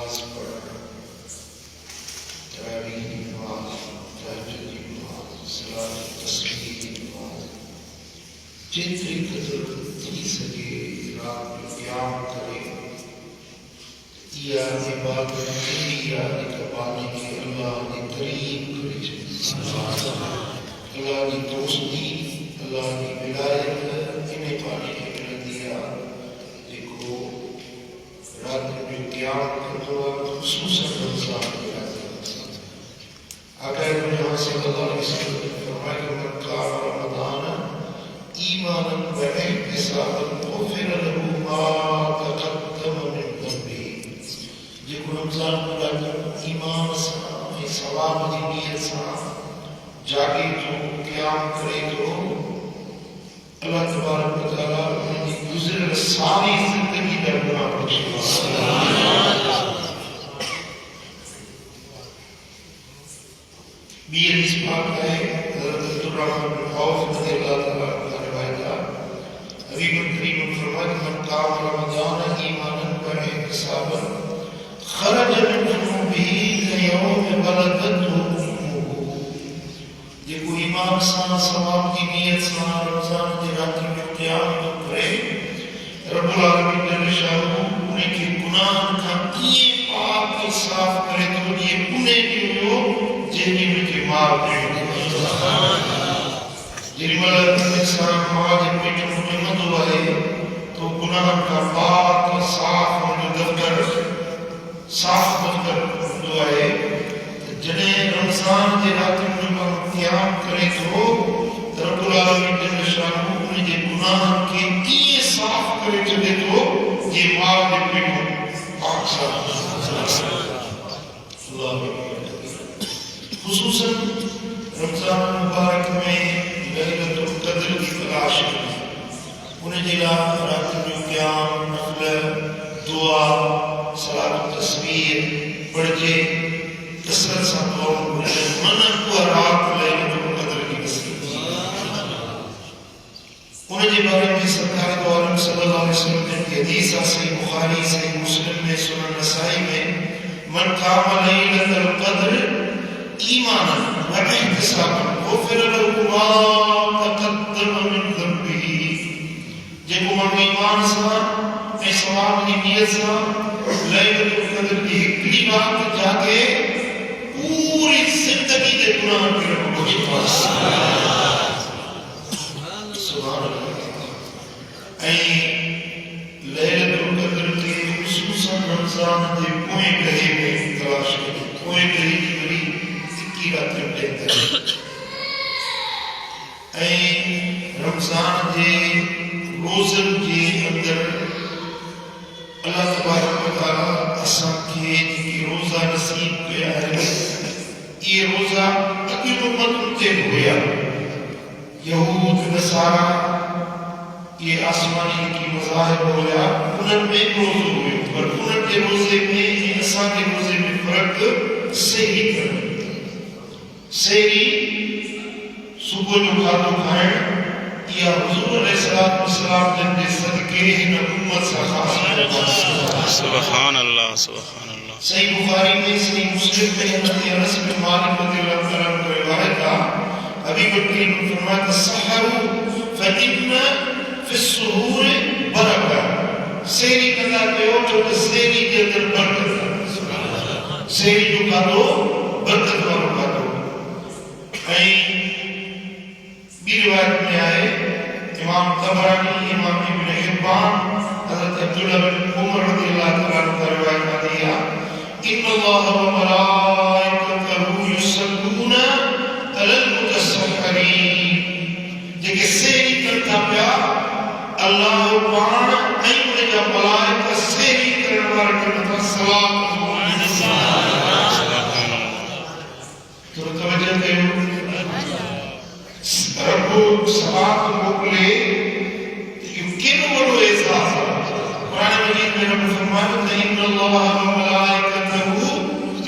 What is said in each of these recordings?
نماز پڑھنا، تراویح کی نماز، تہجد کی نماز، صلاۃ تسبیح کی نماز، جتنی قدر کی سکے رات میں قیام کرے یا عبادت یا پانے کی اللہ کی قریب کری اللہ کی دوستی اللہ کی ولایت انہیں پانے کی بلندیاں دیکھو رات میں قیام کرنا خصوصاً رمضان کے رات آقا مجاہد صلی اللہ علیہ وسلم نے فرمایا کہ من قام رمضان ایمانا واحتسابا غفر له ما تقدم من ذنبه جب رمضان پورا کر ایمان سے ثواب کی نیت سے جاگے تو قیام کرے تو اللہ تبارک و تعالیٰ ان کی گزر ساری زندگی کا گناہ بخشے گا۔ یہ حدیث پاک ہے حضرت عبدالرحمن بن عوف رضی اللہ تعالیٰ عنہ روایت ہے حبیب کریم فرمایا من قام رمضان ایمانا واحتسابا خرج من ذنوبه كيوم ولدته امه یہ کوئی ایمان سان ثواب کی نیت سان رمضان کی رات میں قیام کرے رب العالمین جل شانہ ان کے گناہ کا یہ پاک صاف کرے تو یہ انہیں جو ہو جن کے معاف کرے جن ملک انسان ہمارے پیٹ میں مت ہوئے تو گناہ کا پاک صاف اور دفتر صاف کر دعائے جنہیں رمضان کے رات میں قیام کرے تو رب العالمین جل شانہ انہیں کے گناہ کے یہ صاف کرے چلے تو یہ ماں کے پیٹ پاک صاف خصوصاً رمضان مبارک میں لیلۃ القدر کی تلاش انہیں جلا رات میں قیام نفل دعا صلاۃ تسبیح پڑھ کے کثرت سے دعا من کو رات لیلۃ القدر کی نصیب انہیں جی بارے میں سرکار دو عالم صلی اللہ علیہ وسلم نے حدیث صحیح بخاری صحیح مسلم میں سنن نسائی میں من قام لیلۃ القدر ایمانا واحتسابا غفر له ما تقدم من ذنبه جب وہ ایمان سے ثواب کی نیت سے لیلۃ القدر کی ایک رات جا کے پوری زندگی کے گناہ کے رب کو سبحان اللہ اے لیلۃ القدر کے خصوصاً رمضان کے کوئی گہے میں تلاش کریں کوئی گہے کی بڑی سکی رات میں بہتر اے رمضان کے روزن کے اندر اللہ تبارک و تعالیٰ اساں کے جی روزہ نصیب کیا ہے یہ روزہ اگل امت تے ہویا یہود نصارہ یہ آسمانی کی مذاہب ہویا انہوں میں روزہ ہوئے پر انہوں کے روزے میں اساں کے روزے میں فرق صحیح کرنا صحیح صبح جو کھاتو کھائیں یا حضور علیہ السلام جن کے صدقے ان امت سے خاص سبحان اللہ سبحان اللہ صحیح بخاری میں صحیح مسلم میں حضرت انس بن مالک رضی اللہ تعالیٰ عنہ کا روایت تھا حبیب کریم نے فرمایا تسحروا فإن في السحور برکہ سحری کرنا کہو جو سحری کے اندر برکت ہے سحری جو کھاتو برکت والا کھاتو بھی روایت میں آئے امام طبرانی امام ابن حبان حضرت عبداللہ بن عمر رضی اللہ تعالیٰ عنہ کا روایت میں دیا ان اللہ و ملائکتہ یصلون علی المتسحرین جگہ سحری کرتا پیا اللہ پان ایمن جا ملائکہ سحری کرنے والا کرتا صلاۃ تو توجہ کرو رب سبات مقلے کن بڑو احساس قرآن مجید میں رب فرماتا ان اللہ و ملائکتہ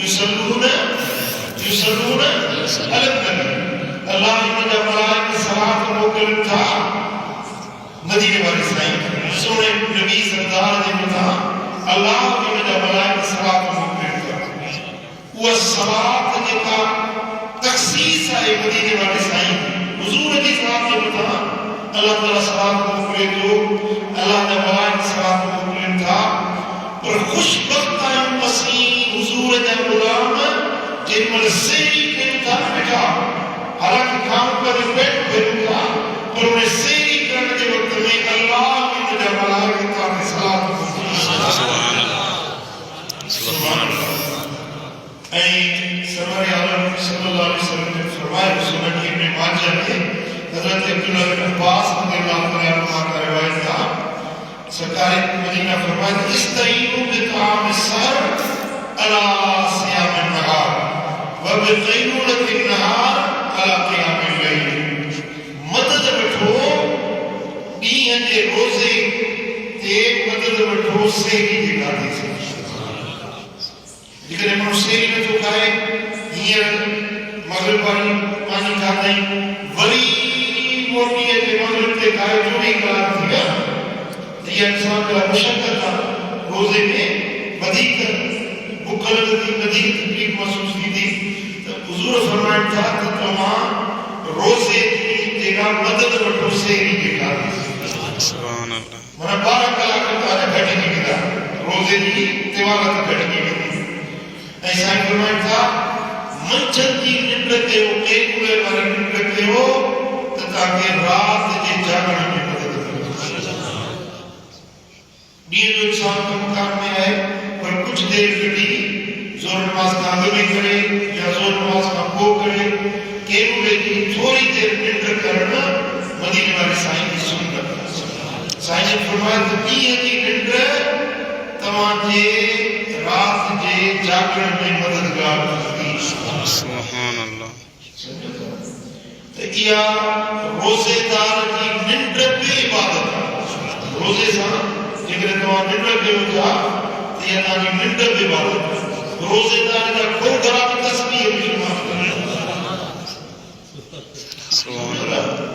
یصلون علی النبی اللہ نے جب ملائکہ صلاۃ مقلے تھا مدینے والے سائیں سونے نبی سردار نے کہا اللہ نے جب ملائکہ صلاۃ مقلے وہ صلات جکا تخصیص ہے مدینے والے سائیں حضور علیہ السلام جو بتا اللہ تعالیٰ صلات کو مکلے تو اللہ نے ملائک صلات کو مکلے تھا پر خوش بخت ہے مسیح حضور نے غلام جن مل سیری کے تھا بیٹھا حالانکہ کام پر بیٹھ بیٹھا پر انہیں سیری کرنے کے وقت میں اللہ کی مجھے ملائک تھا کہ صلات کو سبحان اللہ سبحان اللہ سرور عالم صلی اللہ علیہ وسلم نے فرمایا سنن ابن ماجہ میں حضرت عبداللہ بن عباس رضی اللہ عنہ کا روایت تھا سرکار مدینہ فرمایا استعینوا بطعام السحر علی صیام النہار وبقیلولۃ النہار علی قیام الليل مدد وٹھو ڈینہں دے روزے تے مدد وٹھو سحری دے کھاتے سے لیکن ہم سیری میں تو کھائے یہ مغرب والی پانی کھاتے ہیں ولی موٹی ہے کہ مغرب کے کھائے جو بھی کھانا تھی گا یہ انسان کا مشکل تھا روزے میں بدیق بکل تھی بدیق تکلیف محسوس کی تھی تو حضور فرمائن تھا کہ تمہاں روزے کی جگہ مدد وٹھو سیری کے کھاتے سبحان اللہ منا 12 کلاک کرتا ہے بیٹھے کی گدا روزے کی تیوالت بیٹھے کی گدا ایسا فرمائن تھا منچن کی نمڑتے ہو ایک اوڑے والے نمڑتے ہو تاکہ رات جے جاگنے میں مدد کرو دین جو انسان کا مقام میں ہے پر کچھ دیر کٹی زور نماز کا آگے کرے یا زور نماز کا پو کرے ایک اوڑے کی تھوڑی دیر نمڑ کرنا مدینے والے سائن کی سن کرتا سائن نے فرمایا تو دین کی نمڑ تمہاں رات جے جاگرن میں مددگار کرتی سبحان اللہ تو کیا روزے دار کی ننڈ بھی عبادت ہے روزے سا جگر تو ننڈ بھی ہو جا تو یہ تانی ننڈ بھی عبادت ہے روزے دار کا کھو گرا بھی تسبیح بھی سبحان اللہ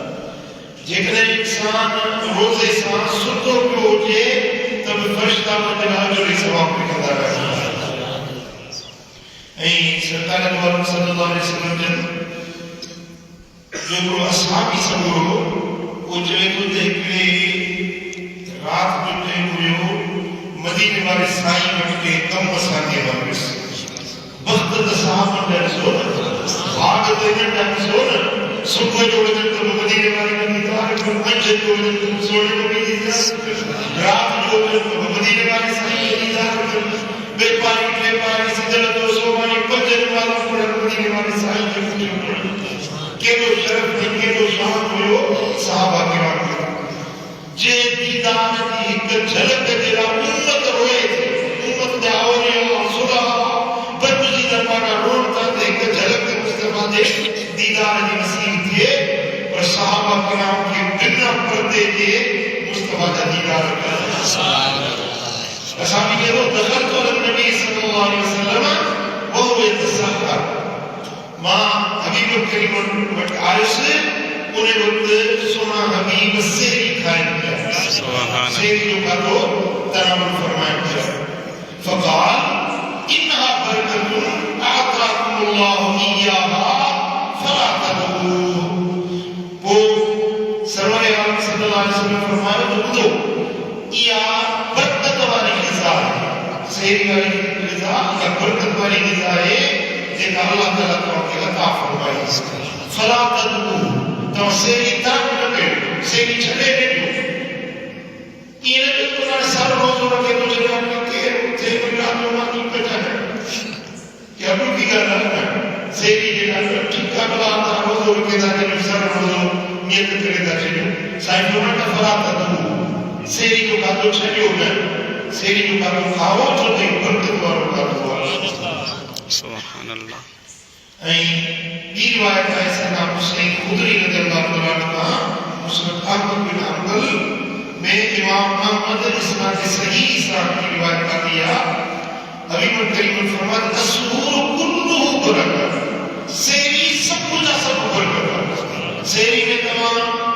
جگر انسان روزے سا ستو پہ ہو جے تب فرشتہ مجھنا جو بھی ثواب بھی کھتا ہے سرکار دوارم صلی اللہ علیہ وسلم جن جو برو اصحابی سمورو وہ جوے تو دیکھنے رات جو دیکھنے ہو مدینے والے سائیں بٹھتے کم مسانے واپس وقت تصحاب در زون بھاگ دینے در زون صبح جو دن تو مدینے والے مدیدار پر منجد جو دن تو سونے کو بھی دیتا رات جو دن تو مدینے والے سائیں مدیدار پر بے پاری سجلت و سوانی پجر والا پڑھا مدینے والے سائیں کے کچھ پڑھا کہ وہ شرف نہیں کہ وہ شان ہوئے صحابہ کرام کا جے دیدار کی ایک جھلک جیرا امت روئے تھے امت دے آوری اور صلح بچی دربارہ روڑتا تھے ایک جھلک مصطفیٰ دے دیدار کی نصیب تھے اور صحابہ کرام کے بنا پردے کے مصطفیٰ کا دیدار کرا اصحابی کہہ رہو دخلت النبی صلی اللہ علیہ وسلم وہو يتسحر ماں حبیب الکریم وقت آئے سے انہیں وقت سنا حبیب سیری کھائیں گیا سیری جو کہا تو تنامل فرمائیں گیا فقال انہا برکت اعطاکم اللہ ایاہا فلا تدعو وہ سرور عالم صلی اللہ علیہ وسلم فرمائے تو بدو یا برکت والی غذا ہے سیری والی غذا یا برکت والی غذا ہے جن اللہ تعالیٰ تو کے عطا فرمائی فلا تدعو تو سیری تاک نکے سیری چھڑے نکو یہ تو نہ سر روزو رکھے تو جنہاں نکے تے بلا تو مانی پچھا ہے کیا بل کی گھر رکھنا سیری جنہاں ٹھیکا بلا تا روزو رکھے تا جنہاں سر روزو نیت کرے تا جنہاں سائن فرمایا کہ فلا تدعو سیری جو کہا تو چھڑے ہو گئے سیری جو کہا تو کھاؤ تو دیکھ برکت وارو کا تو سبحان اللہ یہ روایت ہے سیدنا حسین خدری رضی اللہ عنہ کا مسند احمد بن حنبل میں امام محمد اسناد صحیح اسناد کی روایت کا دیا حبیب الکریم فرمایا السحور کلہ برکت سیری سب کچھ سب برکت سیری میں تمام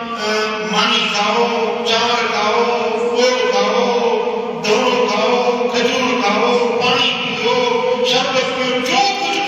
مانی کھاؤ چاول کھاؤ اوڑ کھاؤ دھڑو کھاؤ کھجور کھاؤ پانی پیو شربت پیو جو کچھ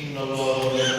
إن الله